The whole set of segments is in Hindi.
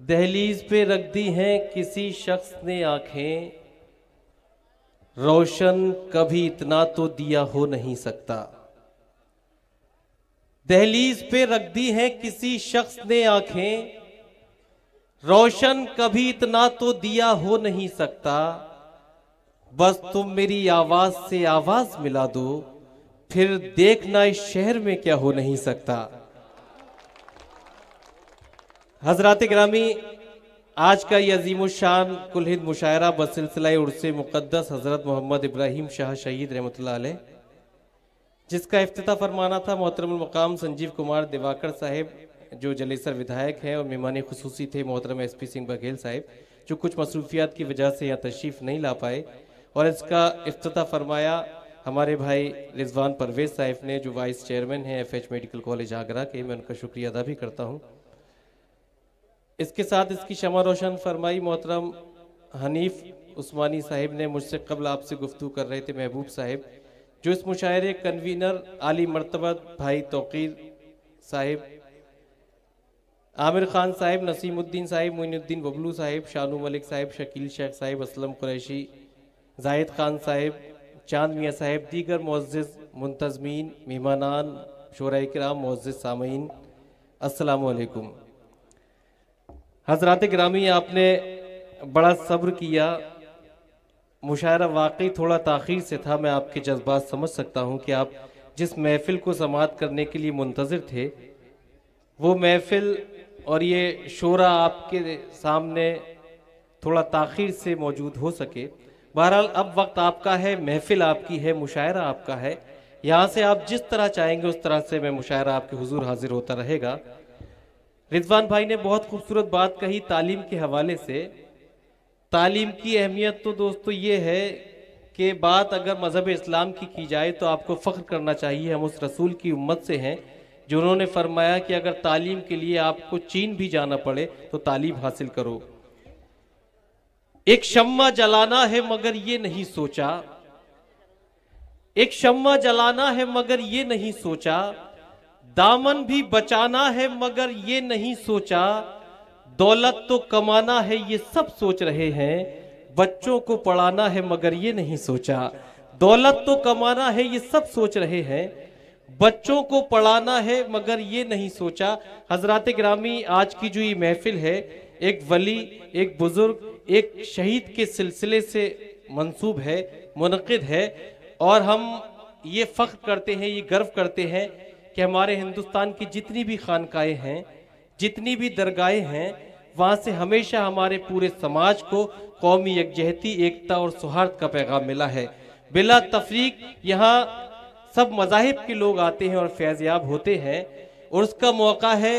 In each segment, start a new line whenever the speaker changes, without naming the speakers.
दहलीज पे रख दी हैं किसी शख्स ने आंखें, रोशन कभी इतना तो दिया हो नहीं सकता। दहलीज पे रख दी हैं किसी शख्स ने आंखें, रोशन कभी इतना तो दिया हो नहीं सकता। बस तुम मेरी आवाज से आवाज मिला दो, फिर देखना इस शहर में क्या हो नहीं सकता। हजरात गिरामी, आज का ये अजीमुशान कुल हिंद मुशायरा बसिलसिला उर्से मुक़द्दस हज़रत मोहम्मद इब्राहिम शाह शहीद रहमतुल्लाह अलैह, जिसका इफ्तिताह फरमाना था मोहतरम मकाम संजीव कुमार दिवाकर साहिब, जो जलेसर विधायक हैं, और मेहमान खुसूसी थे मोहतरम SP सिंह बघेल साहिब, जो कुछ मसरूफियात की वजह से यहाँ तशरीफ़ नहीं ला पाए। और इसका इफ्तिताह फरमाया हमारे भाई रिजवान परवेज साहिब ने, जो वाइस चेयरमैन हैं FH मेडिकल कॉलेज आगरा के। मैं उनका शुक्रिया अदा भी करता हूँ। इसके साथ इसकी शमा रोशन फरमाई मोहतरम हनीफ उस्मानी साहिब ने। मुझसे कबल आपसे गुफ्तगू कर रहे थे महबूब साहिब, जो इस मुशायरे कन्वीनर आली मर्तबत भाई तौकीर साहिब, आमिर खान साहिब, नसीमुद्दीन साहिब, मोइनुद्दीन बबलू साहिब, शानू मलिक साहिब, शकील शेख साहिब, असलम कुरैशी, जाहिद खान साहिब, चांद मियाँ साहिब, दीगर मुअज़्ज़िज़ मुंतज़मीन, मेहमानान, शोराए किराम, मुअज़्ज़िज़ सामईन, अस्सलामु अलैकुम। हज़रात गिरामी, आपने बड़ा सब्र किया। मुशायरा वाकई थोड़ा ताख़ीर से था। मैं आपके जज्बात समझ सकता हूँ कि आप जिस महफ़िल को समाअत करने के लिए मुंतज़िर थे, वो महफ़िल और ये शोरा आपके सामने थोड़ा ताख़ीर से मौजूद हो सके। बहरहाल अब वक्त आपका है, महफ़िल आपकी है, मुशायरा आपका है। यहाँ से आप जिस तरह चाहेंगे उस तरह से मैं मुशायरा आपके हुजूर हाजिर होता रहेगा। रिजवान भाई ने बहुत खूबसूरत बात कही तालीम के हवाले से। तालीम की अहमियत तो दोस्तों ये है कि बात अगर मज़हब इस्लाम की जाए तो आपको फ़ख्र करना चाहिए। हम उस रसूल की उम्मत से हैं जिन्होंने फरमाया कि अगर तालीम के लिए आपको चीन भी जाना पड़े तो तालीम हासिल करो। एक शम्मा जलाना है मगर ये नहीं सोचा, एक शम्मा जलाना है मगर ये नहीं सोचा, दामन भी बचाना है मगर ये नहीं सोचा, दौलत तो कमाना है ये सब सोच रहे हैं, बच्चों को पढ़ाना है मगर ये नहीं सोचा। दौलत तो कमाना है ये सब सोच रहे हैं, बच्चों को पढ़ाना है मगर ये नहीं सोचा। हजरात गिरामी, आज की जो ये महफिल है, एक वली, एक बुजुर्ग, एक शहीद के सिलसिले से मंसूब है, मुनक़िद है, और हम ये फ़ख्र करते हैं, ये गर्व करते हैं कि हमारे हिंदुस्तान की जितनी भी खानकाएँ हैं, जितनी भी दरगाहें हैं, वहाँ से हमेशा हमारे पूरे समाज को कौमी यकजहती, एकता और सौहार्द का पैगाम मिला है। बिला तफरीक यहाँ सब मज़ाहिब के लोग आते हैं और फैज़याब होते हैं। और उसका मौका है,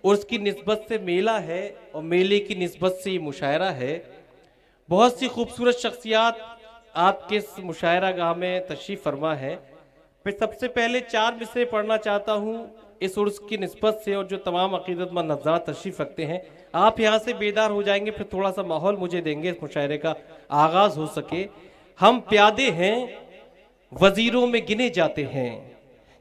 और उसकी निस्बत से मेला है, और मेले की निस्बत से ये मुशायरा है। बहुत सी खूबसूरत शख्सियात आपके इस मुशायरा गाह में तशरीफ़ फरमा है। मैं सबसे पहले 4 मिसरे पढ़ना चाहता हूँ इस उर्स की निस्बत से, और जो तमाम अक़ीदतमंद हज़रात तशरीफ़ रखते हैं, आप यहाँ से बेदार हो जाएंगे, फिर थोड़ा सा माहौल मुझे देंगे इस मुशायरे का आगाज़ हो सके। हम प्यादे हैं, वजीरों में गिने जाते हैं।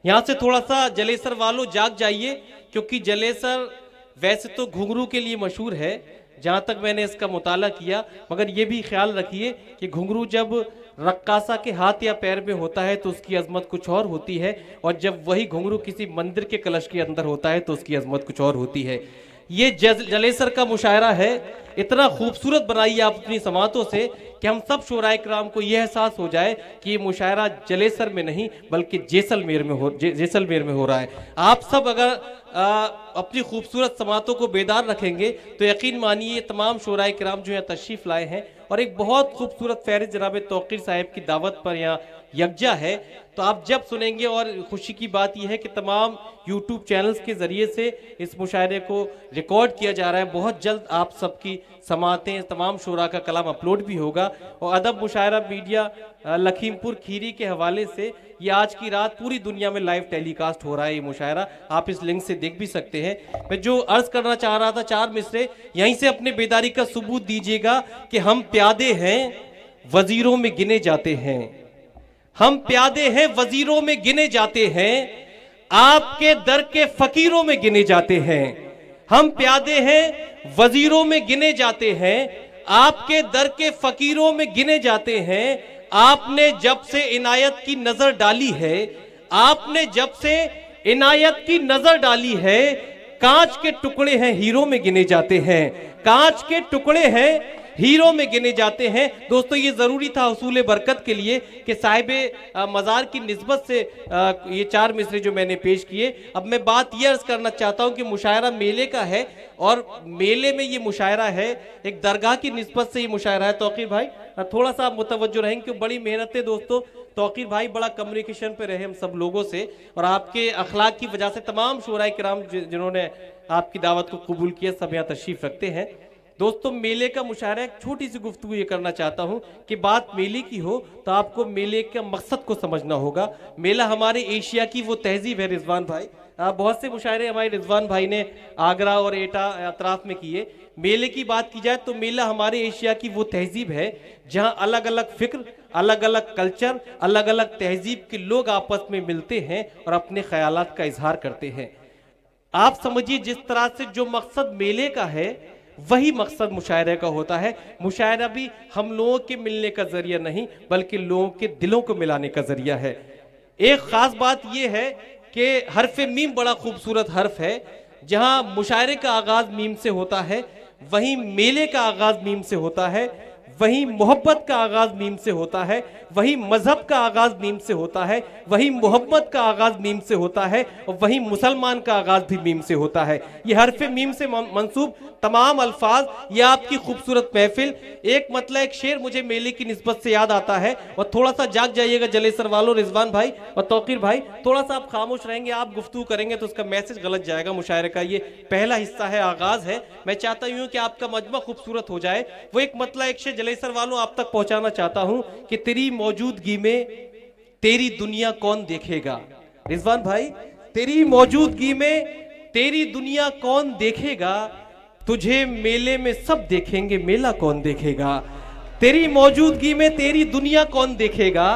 यहाँ से थोड़ा सा जलेसर वालों जाग जाइए, क्योंकि जलेसर वैसे तो घुंघरू के लिए मशहूर है जहाँ तक मैंने इसका मुताला किया, मगर ये भी ख्याल रखिए कि घुंघरू जब रक्कासा के हाथ या पैर में होता है तो उसकी अजमत कुछ और होती है, और जब वही घुंघरू किसी मंदिर के कलश के अंदर होता है तो उसकी अजमत कुछ और होती है। ये जलेसर का मुशायरा है। इतना खूबसूरत बनाइए आप अपनी समातों से कि हम सब शोराए किराम को यह एहसास हो जाए कि ये मुशायरा जलेसर में नहीं बल्कि जैसलमेर में हो रहा है। आप सब अगर अपनी खूबसूरत समातों को बेदार रखेंगे तो यकीन मानिए ये तमाम शोराए किराम जो यहाँ तशरीफ़ लाए हैं, और एक बहुत खूबसूरत फहरिस्त जनाब तौकीर साहिब की दावत पर यहाँ यकजा है, तो आप जब सुनेंगे। और खुशी की बात यह है कि तमाम YouTube चैनल्स के ज़रिए से इस मुशायरे को रिकॉर्ड किया जा रहा है। बहुत जल्द आप सबकी समातें, तमाम शोरा का कलाम अपलोड भी होगा। और अदब मुशायरा मीडिया लखीमपुर खीरी के हवाले से ये आज की रात पूरी दुनिया में लाइव टेलीकास्ट हो रहा है। ये मुशायरा आप इस लिंक से देख भी सकते हैं। मैं जो अर्ज करना चाह रहा था, 4 मिसरे यहीं से अपने बेदारी का सबूत दीजिएगा कि हम प्यादे हैं, वजीरों में गिने जाते हैं। हम प्यादे हैं, वजीरों में गिने जाते हैं, आपके दर के फकीरों में गिने जाते हैं। हम प्यादे हैं वजीरों में गिने जाते हैं, आपके दर के फकीरों में गिने जाते हैं। आपने जब से इनायत की नजर डाली है, आपने जब से इनायत की नजर डाली है, कांच के टुकड़े हैं हीरो में गिने जाते हैं, कांच के टुकड़े हैं हीरो में गिने जाते हैं। दोस्तों ये जरूरी था हुसूल बरकत के लिए कि साहिब मज़ार की निस्बत से ये 4 मिसरे जो मैंने पेश किए। अब मैं बात ये अर्ज करना चाहता हूं कि मुशायरा मेले का है और मेले में ये मुशायरा है, एक दरगाह की निस्बत से ये मुशायरा है। तौकीर भाई थोड़ा सा आप मुतवज्जो रहेंगे क्योंकि बड़ी मेहनत है दोस्तों। तौकीर भाई बड़ा कम्युनिकेशन पे रहे हम सब लोगों से और आपके अखलाक की वजह से तमाम शोराए किराम जिन्होंने आपकी दावत को कबूल किया सब यहाँ तशरीफ रखते हैं। दोस्तों मेले का मुशायरा एक छोटी सी गुफ्तगू ये करना चाहता हूँ कि बात मेले की हो तो आपको मेले का मकसद को समझना होगा। मेला हमारे एशिया की वो तहजीब है रिजवान भाई। बहुत से मुशायरे हमारे रिजवान भाई ने आगरा और एटा अतराफ में किए। मेले की बात की जाए तो मेला हमारे एशिया की वो तहजीब है जहाँ अलग अलग फिक्र, अलग अलग कल्चर, अलग अलग तहजीब के लोग आपस में मिलते हैं और अपने ख्यालात का इजहार करते हैं। आप समझिए जिस तरह से जो मकसद मेले का है वही मकसद मुशायरे का होता है। मुशायरा भी हम लोगों के मिलने का जरिया नहीं बल्कि लोगों के दिलों को मिलाने का जरिया है। एक खास बात यह है कि हरफ मीम बड़ा खूबसूरत हर्फ है। जहां मुशायरे का आगाज मीम से होता है वहीं मेले का आगाज मीम से होता है, वहीं मोहब्बत का आगाज मीम से होता है, वहीं मजहब का आगाज मीम से होता है, वहीं मोहब्बत का आगाज मीम से होता है और वहीं मुसलमान का आगाज भी मीम से होता है। ये हरफ मीम से मंसूब तमाम अल्फाज, ये आपकी खूबसूरत महफिल। एक मतलब एक शेर मुझे मेले की निस्बत से याद आता है और थोड़ा सा जाग जाइएगा जलेसर वालों, रिजवान भाई और तौकीर भाई, थोड़ा सा आप खामोश रहेंगे, आप गुफ्तगू करेंगे तो उसका मैसेज गलत जाएगा। मुशायरे का ये पहला हिस्सा है, आगाज है। मैं चाहता हूँ कि आपका मजमा खूबसूरत हो जाए। वो एक मतलब एक शेर जलेसर वालों आप तक पहुंचाना चाहता हूं कि तेरी मौजूदगी में तेरी दुनिया कौन देखेगा। रिजवान भाई तेरी मौजूदगी में तेरी दुनिया कौन देखेगा, तुझे मेले में सब देखेंगे मेला कौन देखेगा। तेरी मौजूदगी में तेरी दुनिया कौन देखेगा,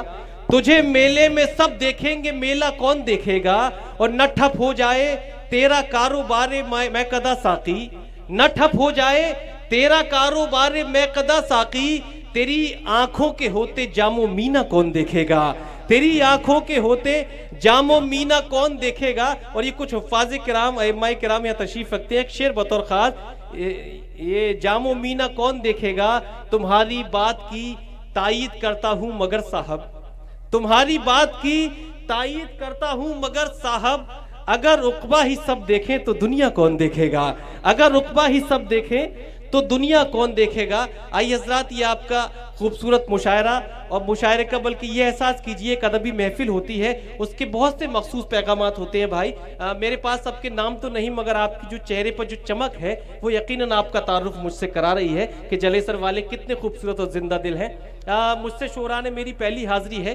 तुझे मेले में सब देखेंगे मेला कौन देखेगा। और न ठप हो जाए तेरा कारोबार मैं कदा साकी, न ठप हो जाए तेरा कारोबार मैं कदा साकी। तेरी आंखों के होते जामो मीना कौन देखेगा, तेरी आंखों के होते जामो मीना कौन देखेगा। और ये कुछ हुफ्फाज़ किराम अइम्माए किराम यहाँ तशरीफ रखते हैं। एक शेर बतौर खास, ये जामो मीना कौन देखेगा, तुम्हारी बात की तायीद करता हूं मगर साहब, तुम्हारी बात की तायीद करता हूं मगर साहब। अगर उकबा ही सब देखें तो दुनिया कौन देखेगा, अगर उकबा ही सब देखें तो दुनिया कौन देखेगा। आइए हजरात ये आपका खूबसूरत मुशायरा और मुशायरे का बल्कि ये एहसास कीजिए एक अदबी महफिल होती है, उसके बहुत से मखसूस पैगामात होते हैं भाई। मेरे पास सबके नाम तो नहीं मगर आपकी जो चेहरे पर जो चमक है वो यकीनन आपका तारुफ मुझसे करा रही है कि जलेसर वाले कितने खूबसूरत और जिंदा दिल हैं। मुझसे शोरा ने मेरी पहली हाजिरी है,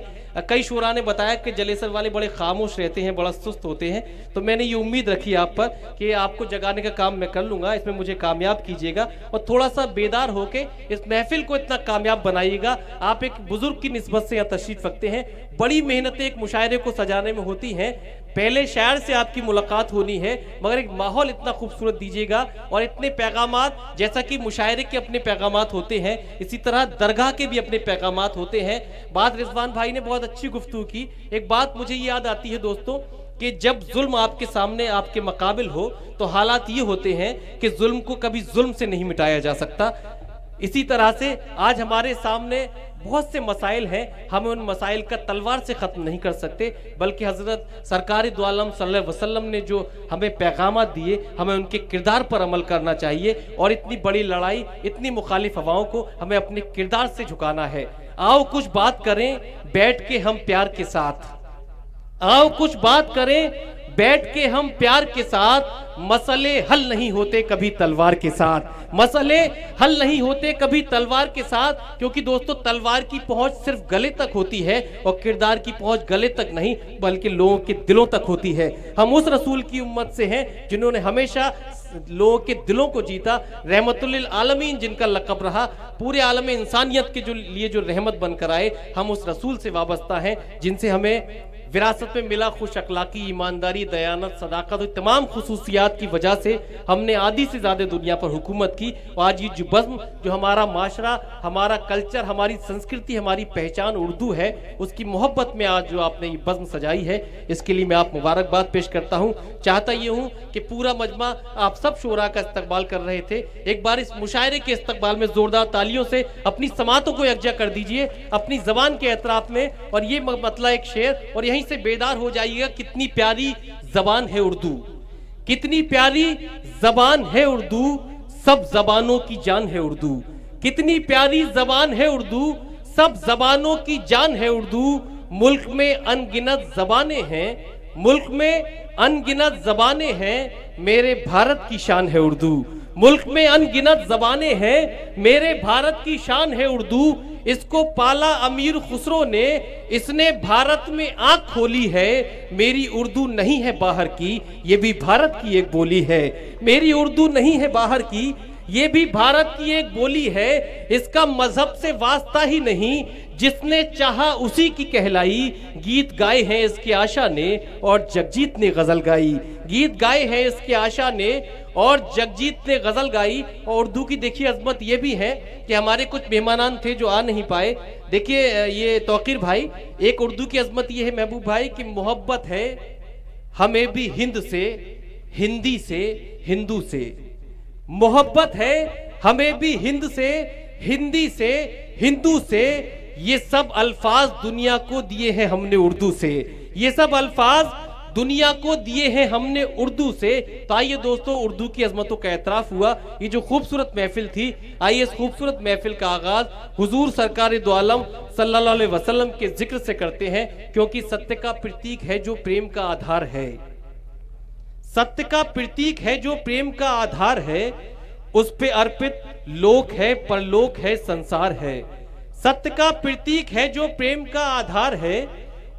कई शोरा ने बताया कि जलेसर वाले बड़े खामोश रहते हैं, बड़ा सुस्त होते हैं। तो मैंने ये उम्मीद रखी आप पर कि आपको जगाने का काम मैं कर लूँगा, इसमें मुझे कामयाब कीजिएगा और थोड़ा सा बेदार होके इस महफिल को इतना कामयाब बनाइएगा। आप एक बुजुर्ग की निस्बत से यहाँ तशरीफ रखते हैं, बड़ी मेहनतें एक मुशायरे को सजाने में होती हैं। पहले शायर से आपकी मुलाकात होनी है मगर एक माहौल इतना खूबसूरत दीजिएगा और इतने पैगामात, जैसा कि मुशायरे के अपने पैगामात होते हैं इसी तरह दरगाह के भी अपने पैगामात होते हैं। बात रिजवान भाई ने बहुत अच्छी गुफ्तगू की। एक बात मुझे याद आती है दोस्तों कि जब जुल्म आपके सामने आपके मुकाबिल हो तो हालात ये होते हैं कि जुल्म को कभी जुल्म से नहीं मिटाया जा सकता। इसी तरह से आज हमारे सामने बहुत से मसाइल हैं, हम उन मसाइल का तलवार से ख़त्म नहीं कर सकते बल्कि हज़रत सरकार दो आलम सल्लल्लाहु अलैहि वसल्लम ने जो हमें पैगाम दिए हमें उनके किरदार पर अमल करना चाहिए और इतनी बड़ी लड़ाई, इतनी मुखालिफ हवाओं को हमें अपने किरदार से झुकाना है। आओ कुछ बात करें बैठ के हम प्यार के साथ, आओ कुछ बात करें बैठ के हम प्यार के साथ। मसले हल नहीं होते कभी तलवार के साथ, मसले हल नहीं होते कभी तलवार के साथ, क्योंकि दोस्तों तलवार की पहुंच सिर्फ गले तक होती है और किरदार की पहुंच गले तक नहीं बल्कि लोगों के दिलों तक होती है। हम उस रसूल की उम्मत से हैं जिन्होंने हमेशा लोगों के दिलों को जीता, रहमतुल्लिल आलमीन जिनका लक़ब रहा, पूरे आलम इंसानियत के लिए जो रहमत बनकर आए, हम उस रसूल से वाबस्ता हैं जिनसे हमें विरासत में मिला खुश अखलाकी, ईमानदारी, दयानत, सदाकत और तमाम खुसूसियात की वजह से हमने आधी से ज्यादा दुनिया पर हुकूमत की। और आज ये जो बज़्म, जो हमारा माशरा, हमारा कल्चर, हमारी संस्कृति, हमारी पहचान उर्दू है, उसकी मोहब्बत में आज जो आपने ये बज़्म सजाई है, इसके लिए मैं आप मुबारकबाद पेश करता हूँ। चाहता ये हूँ कि पूरा मजमा, आप सब शोरा का इस्तकबाल कर रहे थे, एक बार इस मुशायरे के इस्तकबाल में जोरदार तालियों से अपनी समातों को यकजा कर दीजिए अपनी जबान के एतराफ में। और ये मतला एक शेर, और यहीं से बेदार हो जाइएगा, कितनी प्यारी जबान है उर्दू, कितनी प्यारी जबान है उर्दू, सब जबानों की जान है उर्दू। कितनी प्यारी जबान है उर्दू, सब जबानों की जान है उर्दू। मुल्क में अनगिनत जबानें हैं, मुल्क में अनगिनत जबानें हैं, मेरे भारत की शान है उर्दू। मुल्क में अनगिनत जबानें हैं, मेरे भारत की शान है उर्दू। इसको पाला अमीर खुसरो ने, इसने भारत में आंख खोली है, मेरी उर्दू नहीं है बाहर की, ये भी भारत की एक बोली है। मेरी उर्दू नहीं है बाहर की, ये भी भारत की एक बोली है। इसका मजहब से वास्ता ही नहीं, जिसने चाहा उसी की कहलाई। गीत गाए हैं इसके आशा ने और जगजीत ने गजल गाई। गीत गाए हैं इसके आशा ने और जगजीत ने गजल गाई। और उर्दू की देखिए अजमत ये भी है कि हमारे कुछ मेहमान थे जो आ नहीं पाए। देखिए ये तौकीर भाई, एक उर्दू की अजमत ये है महबूब भाई कि मोहब्बत है हमें भी हिंद से, हिंदी से, हिंदू से। मोहब्बत है हमें भी हिंद से, हिंदी से, हिंदू से। ये सब अल्फाज दुनिया को दिए हैं हमने उर्दू से, ये सब अल्फाज दुनिया को दिए हैं हमने उर्दू से। तो आइए दोस्तों, उर्दू की अजमतों का एतराफ हुआ। ये जो खूबसूरत महफिल थी, आइए इस खूबसूरत महफिल का आगाज हुजूर सरकार दो आलम सल्लल्लाहु अलैहि वसल्लम के जिक्र से करते हैं, क्योंकि सत्य का प्रतीक है जो प्रेम का आधार है। सत्य का प्रतीक है जो प्रेम का आधार है, उस पे अर्पित लोक है, परलोक है, संसार है। सत्य का प्रतीक है जो प्रेम का आधार है,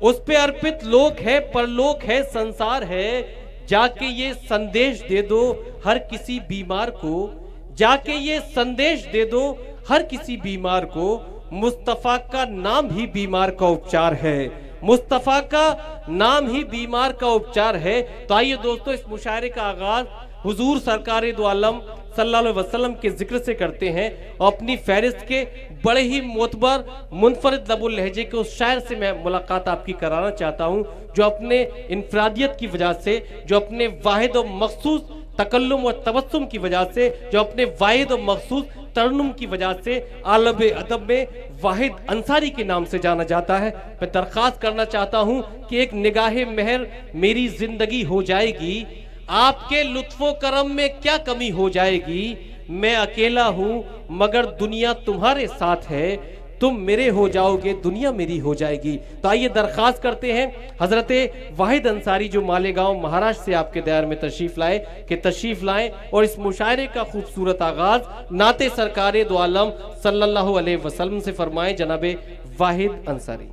उस पे अर्पित लोक है, परलोक है, संसार है। जाके ये संदेश दे दो हर किसी बीमार को, जाके ये संदेश दे दो हर किसी बीमार को। मुस्तफा का नाम ही बीमार का उपचार है, मुस्तफा का नाम ही बीमार का उपचार है। तो आइए दोस्तों, इस मुशायरे का आगाज हुजूर सरकार दो आलम सल्लल्लाहु अलैहि वसल्लम के जिक्र से करते हैं। और अपनी फहरिस्त के बड़े ही मोतबर मुनफरिद लबुल लहजे के उस शायर से मैं मुलाकात आपकी कराना चाहता हूं, जो अपने इनफरादियत की वजह से, जो अपने वाहिद और मखसूस तकल्लुम और तबस्सुम की वजह से, जो अपने वाहिद और मखसूस तरन्नुम की वजह से आलब अदब में वाहिद अंसारी के नाम से जाना जाता है। मैं दरख्वास्त करना चाहता हूं कि एक निगाहे मेहर मेरी जिंदगी हो जाएगी, आपके लुत्फो करम में क्या कमी हो जाएगी। मैं अकेला हूं मगर दुनिया तुम्हारे साथ है, तुम मेरे हो जाओगे दुनिया मेरी हो जाएगी। तो आइए दरख्वास्त करते हैं हजरत वाहिद अंसारी जो मालेगांव महाराष्ट्र से आपके दयार में तशरीफ लाए कि तशरीफ लाएं और इस मुशायरे का खूबसूरत आगाज नाते सरकारे दो आलम सल्लल्लाहु अलैहि वसल्लम से फरमाएं। जनाबे वाहिद अंसारी।